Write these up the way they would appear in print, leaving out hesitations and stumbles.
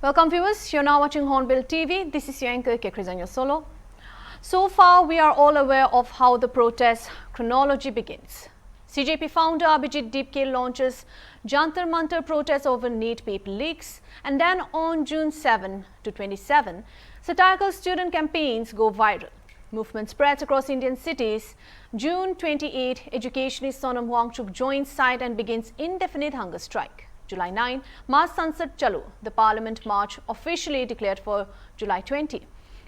Welcome viewers, you're now watching Hornbill TV. This is your anchor Kekrizanya Solo. So far, we are all aware of how the protest chronology begins. CJP founder Abhijit Dipke launches Jantar Mantar protest over NEET paper leaks, and then on June 7 to 27, satirical student campaigns go viral. Movement spreads across Indian cities. June 28, educationist Sonam Wangchuk joins side and begins indefinite hunger strike. July 9, Mass Sansad Chalo, the Parliament march officially declared for July 20.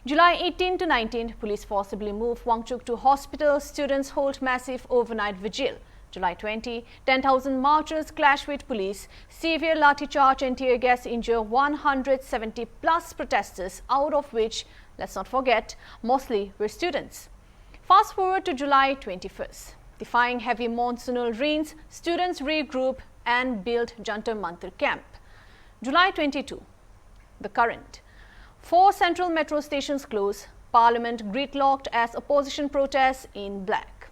July 18 to 19, police forcibly move Wangchuk to hospital. Students hold massive overnight vigil. July 20, 10,000 marchers clash with police. Severe lathi charge and tear gas injure 170 plus protesters, out of which, let's not forget, mostly were students. Fast forward to July 21st. Defying heavy monsoonal rains, students regroup and build Jantar Mantar camp. July 22, the current. 4 central metro stations close, Parliament gridlocked as opposition protests in black.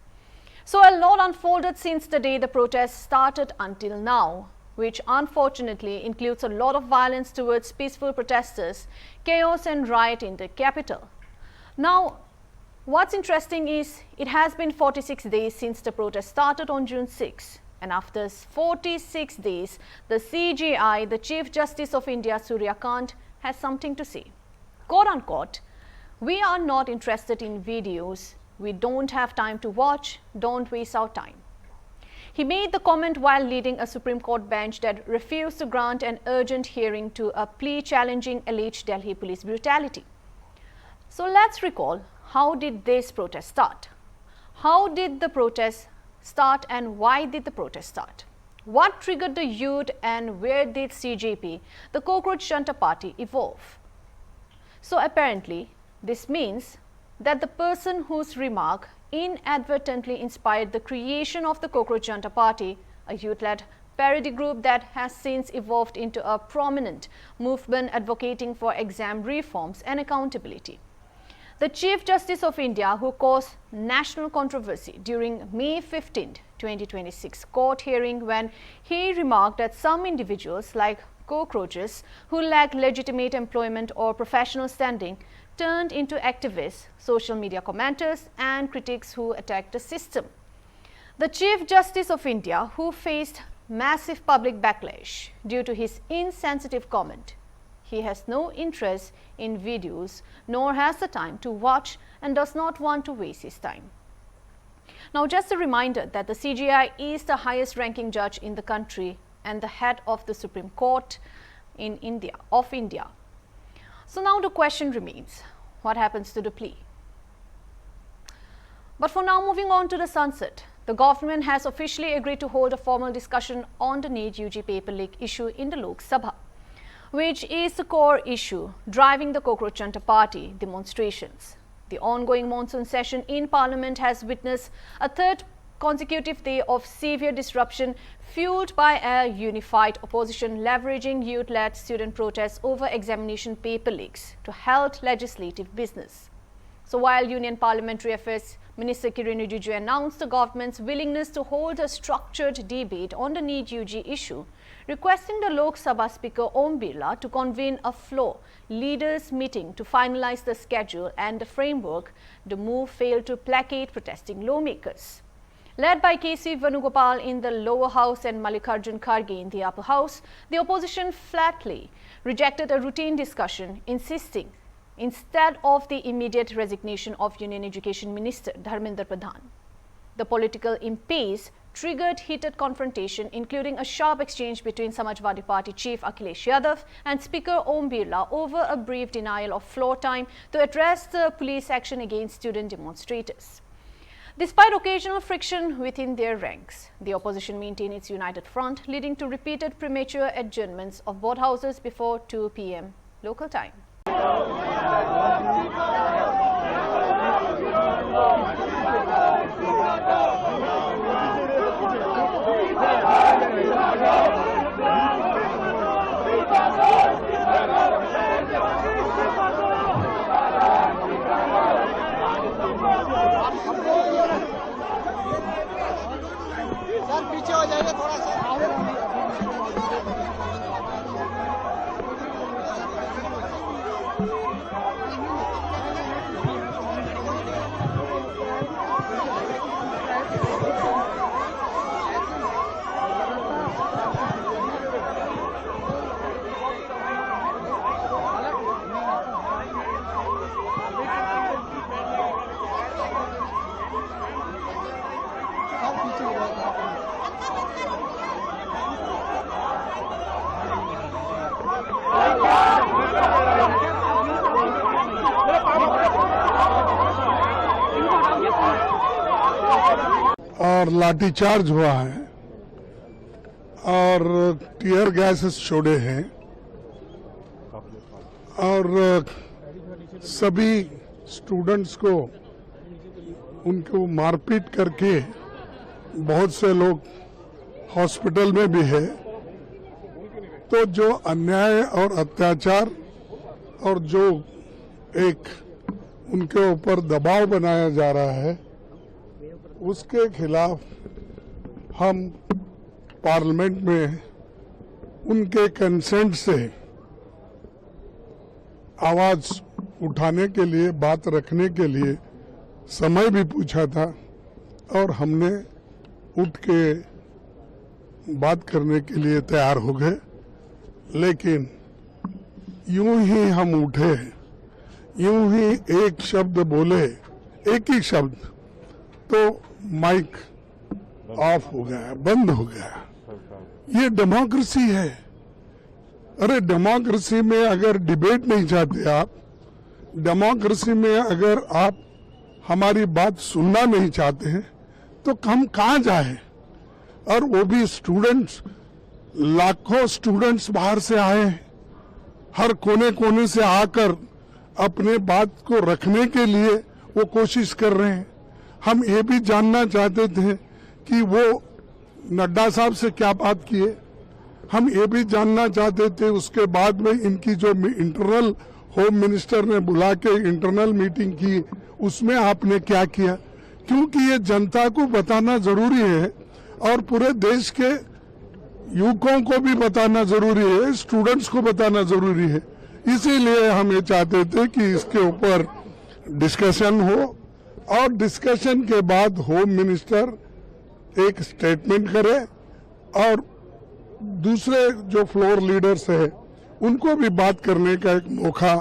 So a lot unfolded since the day the protests started until now, which unfortunately includes a lot of violence towards peaceful protesters, chaos and riot in the capital. Now, what's interesting is it has been 46 days since the protest started on June 6. And after 46 days, the CJI, the Chief Justice of India, Surya Kant, has something to say. Quote unquote, "We are not interested in videos. We don't have time to watch. Don't waste our time." He made the comment while leading a Supreme Court bench that refused to grant an urgent hearing to a plea challenging alleged Delhi police brutality. So let's recall, how did this protest start? How did the protest start and why did the protest start? What triggered the youth and where did CJP, the Cockroach Janata Party, evolve? So apparently, this means that the person whose remark inadvertently inspired the creation of the Cockroach Janata Party, a youth-led parody group that has since evolved into a prominent movement advocating for exam reforms and accountability. The Chief Justice of India, who caused national controversy during May 15, 2026 court hearing when he remarked that some individuals like cockroaches who lack legitimate employment or professional standing turned into activists, social media commenters and critics who attacked the system. The Chief Justice of India, who faced massive public backlash due to his insensitive comment. He has no interest in videos, nor has the time to watch and does not want to waste his time. Now, just a reminder that the CJI is the highest ranking judge in the country and the head of the Supreme Court in India. So now the question remains, what happens to the plea? But for now, moving on to the sunset. The government has officially agreed to hold a formal discussion on the NEET UG paper leak issue in the Lok Sabha, which is the core issue driving the Cockroach Janata Party demonstrations. The ongoing monsoon session in Parliament has witnessed a third consecutive day of severe disruption fueled by a unified opposition leveraging youth-led student protests over examination paper leaks to halt legislative business. So while Union Parliamentary Affairs Minister Kiren Rijiju announced the government's willingness to hold a structured debate on the NEET UG issue, requesting the Lok Sabha Speaker Om Birla to convene a floor leaders meeting to finalize the schedule and the framework, the move failed to placate protesting lawmakers. Led by KC Venugopal in the lower house and Mallikarjun Kharge in the upper house, the opposition flatly rejected a routine discussion, insisting instead of the immediate resignation of Union Education Minister Dharmendra Pradhan. The political impasse triggered heated confrontation, including a sharp exchange between Samajwadi Party Chief Akhilesh Yadav and Speaker Om Birla over a brief denial of floor time to address the police action against student demonstrators. Despite occasional friction within their ranks, the opposition maintained its united front, leading to repeated premature adjournments of both houses before 2 p.m. local time. Sir पीछे हो जाइए थोड़ा सा। और लाठीचार्ज हुआ है और tier gases छोड़े हैं और सभी स्टूडेंट्स को उनको मारपीट करके बहुत से लोग हॉस्पिटल में भी है। तो जो अन्याय और अत्याचार और जो एक उनके ऊपर दबाव बनाया जा रहा है उसके खिलाफ हम पार्लियामेंट में उनके कंसेंट से आवाज उठाने के लिए, बात रखने के लिए समय भी पूछा था और हमने उठ के बात करने के लिए तैयार हो गए। लेकिन यूं ही हम उठे, यूं ही एक शब्द बोले, एक ही शब्द, तो माइक ऑफ हो गया, बंद हो गया। ये डेमोक्रेसी है। अरे डेमोक्रेसी में अगर डिबेट नहीं चाहते आप, डेमोक्रेसी में अगर आप हमारी बात सुनना नहीं चाहते हैं तो हम कहाँ जाए? और वो भी स्टूडेंट्स, लाखों स्टूडेंट्स बाहर से आए हैं, हर कोने कोने से आकर अपने बात को रखने के लिए वो कोशिश कर रहे हैं। हम ये भी जानना चाहते थे कि वो नड्डा साहब से क्या बात किए, हम ये भी जानना चाहते थे उसके बाद में इनकी जो इंटरनल होम मिनिस्टर ने बुला के इंटरनल मीटिंग की उसमें आपने क्या किया, क्योंकि ये जनता को बताना जरूरी है और पूरे देश के युवकों को भी बताना जरूरी है, स्टूडेंट्स को बताना जरूरी है। इसीलिए हम ये चाहते थे कि इसके ऊपर डिस्कशन हो और डिस्कशन के बाद होम मिनिस्टर एक स्टेटमेंट करे और दूसरे जो फ्लोर लीडर्स है उनको भी बात करने का एक मौका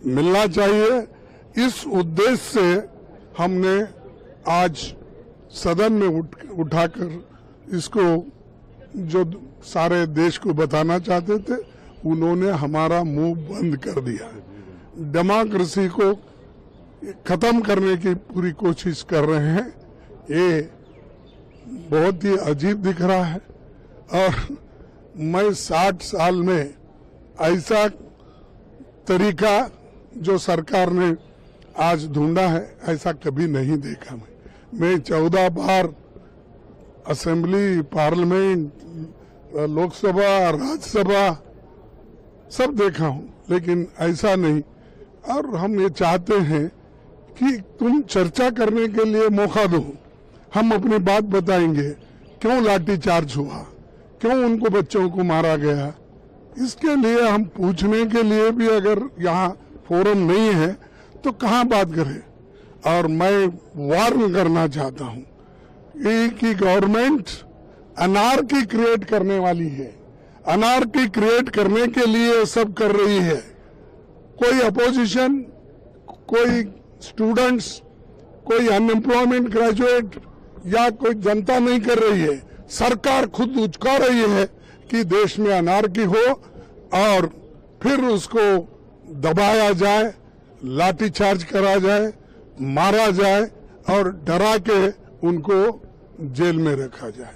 मिलना चाहिए। इस उद्देश्य से हमने आज सदन में उठाकर इसको जो सारे देश को बताना चाहते थे उन्होंने हमारा मुंह बंद कर दिया। डेमोक्रेसी को खत्म करने की पूरी कोशिश कर रहे हैं। ये बहुत ही अजीब दिख रहा है और मैं 60 साल में ऐसा तरीका जो सरकार ने आज ढूंढा है ऐसा कभी नहीं देखा। मैं 14 बार असेंबली, पार्लियामेंट, लोकसभा, राज्यसभा सब देखा हूं, लेकिन ऐसा नहीं। और हम ये चाहते हैं कि तुम चर्चा करने के लिए मौका दो, हम अपनी बात बताएंगे, क्यों लाठीचार्ज हुआ, क्यों उनको बच्चों को मारा गया। इसके लिए हम पूछने के लिए भी अगर यहाँ फोरम नहीं है तो कहाँ बात करें। और मैं वार्न करना चाहता हूँ कि गवर्नमेंट अनार्की क्रिएट करने वाली है, अनार्की क्रिएट करने के लिए सब कर रही है। कोई अपोजिशन, कोई स्टूडेंट्स, कोई अनएम्प्लॉयमेंट ग्रेजुएट या कोई जनता नहीं कर रही है, सरकार खुद उचका रही है कि देश में अनार्की हो और फिर उसको दबाया जाए, लाठीचार्ज करा जाए, मारा जाए और डरा के उनको जेल में रखा जाए।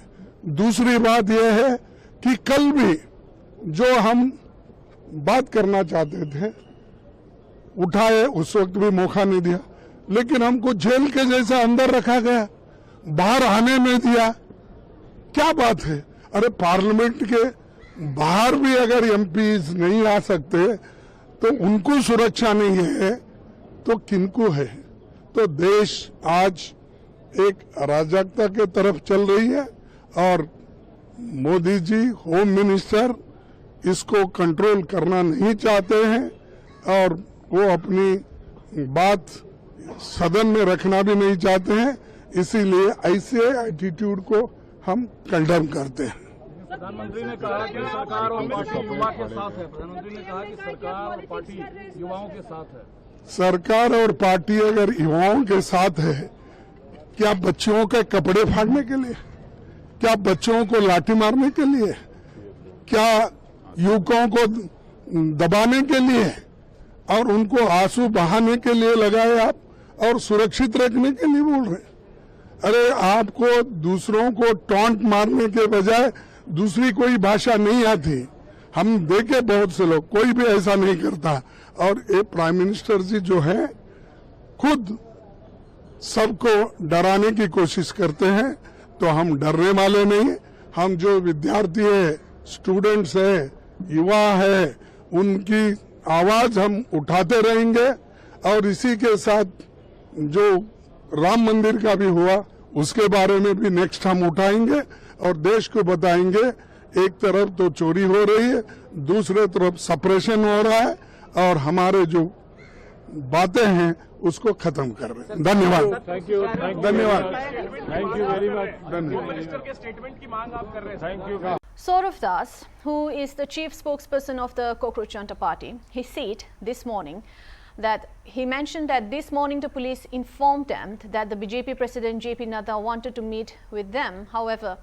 दूसरी बात यह है कि कल भी जो हम बात करना चाहते थे उठाए, उस वक्त भी मौका नहीं दिया, लेकिन हमको जेल के जैसा अंदर रखा गया, बाहर आने नहीं दिया। क्या बात है? अरे पार्लियामेंट के बाहर भी अगर एमपीज नहीं आ सकते तो उनको सुरक्षा नहीं है तो किनको है? तो देश आज एक अराजकता के तरफ चल रही है और मोदी जी, होम मिनिस्टर, इसको कंट्रोल करना नहीं चाहते हैं और वो अपनी बात सदन में रखना भी नहीं चाहते हैं। इसीलिए ऐसे एटीट्यूड को हम कंडेम करते हैं। प्रधानमंत्री ने कहा कि सरकार और पार्टी युवा के साथ है। प्रधानमंत्री ने कहा कि सरकार और पार्टी युवाओं के साथ है। सरकार और पार्टी अगर युवाओं के साथ है, क्या बच्चों के कपड़े फाड़ने के लिए, क्या बच्चों को लाठी मारने के लिए, क्या युवकों को दबाने के लिए और उनको आंसू बहाने के लिए लगाए आप और सुरक्षित रखने के लिए बोल रहे? अरे आपको दूसरों को टॉन्ट मारने के बजाय दूसरी कोई भाषा नहीं आती। हम देखे बहुत से लोग, कोई भी ऐसा नहीं करता। और ये प्राइम मिनिस्टर जी जो है खुद सबको डराने की कोशिश करते हैं, तो हम डरने वाले नहीं। हम जो विद्यार्थी है, स्टूडेंट्स है, युवा है, उनकी आवाज हम उठाते रहेंगे। और इसी के साथ जो राम मंदिर का भी हुआ उसके बारे में भी नेक्स्ट हम उठाएंगे और देश को बताएंगे एक तरफ तो चोरी हो रही है, दूसरे तरफ सप्रेशन हो रहा है, और हमारे जो बातें हैं उसको खत्म कर रहे हैं। धन्यवाद। थैंक यू, धन्यवाद। Thank you very much. धन्यवाद। मिनिस्टर के स्टेटमेंट की मांग आप कर रहे हैं। Thank you. Saurav Das, who is the chief spokesperson of the Cockroach Junta Party, he said this morning that he mentioned that this morning the police informed them that the BJP President JP Nadda wanted to meet with them. However,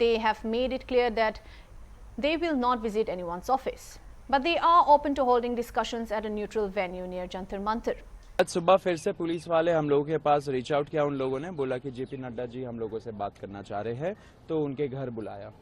they have made it clear that they will not visit anyone's office, but they are open to holding discussions at a neutral venue near Jantar Mantar. आज सुबह फिर से police वाले हम लोगों के पास reach out किया। उन लोगों ने बोला कि जेपी नड्डा जी हम लोगों से बात करना चाह रहे हैं, तो उनके घर बुलाया।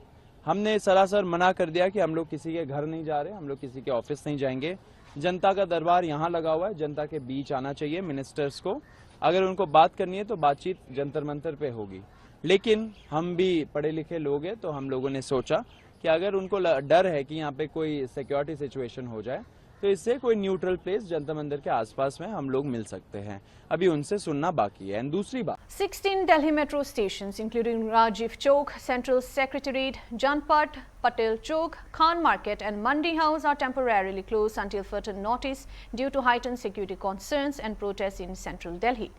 हमने सरासर मना कर दिया कि हम लोग किसी के घर नहीं जा रहे, हम लोग किसी के ऑफिस नहीं जाएंगे। जनता का दरबार यहाँ लगा हुआ है, जनता के बीच आना चाहिए मिनिस्टर्स को। अगर उनको बात करनी है तो बातचीत जंतर मंतर पे होगी। लेकिन हम भी पढ़े लिखे लोग हैं, तो हम लोगों ने सोचा कि अगर उनको डर है कि यहाँ पे कोई सिक्योरिटी सिचुएशन हो जाए, तो इससे कोई न्यूट्रल प्लेस जंतर मंदिर के आसपास में हम लोग मिल सकते हैं। अभी उनसे सुनना बाकी है। एंड दूसरी बात, 16 Delhi metro stations, including Rajiv Chowk, Central Secretariat, Janpat, Patel Chowk, Khan Market and Mandi House are temporarily closed until further notice due to heightened security concerns and protests in central Delhi.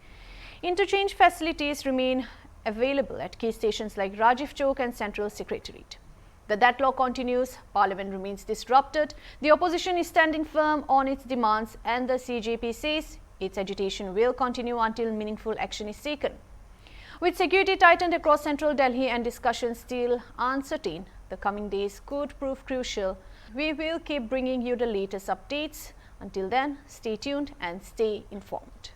Interchange facilities remain available at key stations like Rajiv Chowk and Central Secretariat. The deadlock continues, Parliament remains disrupted, the opposition is standing firm on its demands, and the CJP says its agitation will continue until meaningful action is taken. With security tightened across central Delhi and discussions still uncertain, the coming days could prove crucial. We will keep bringing you the latest updates. Until then, stay tuned and stay informed.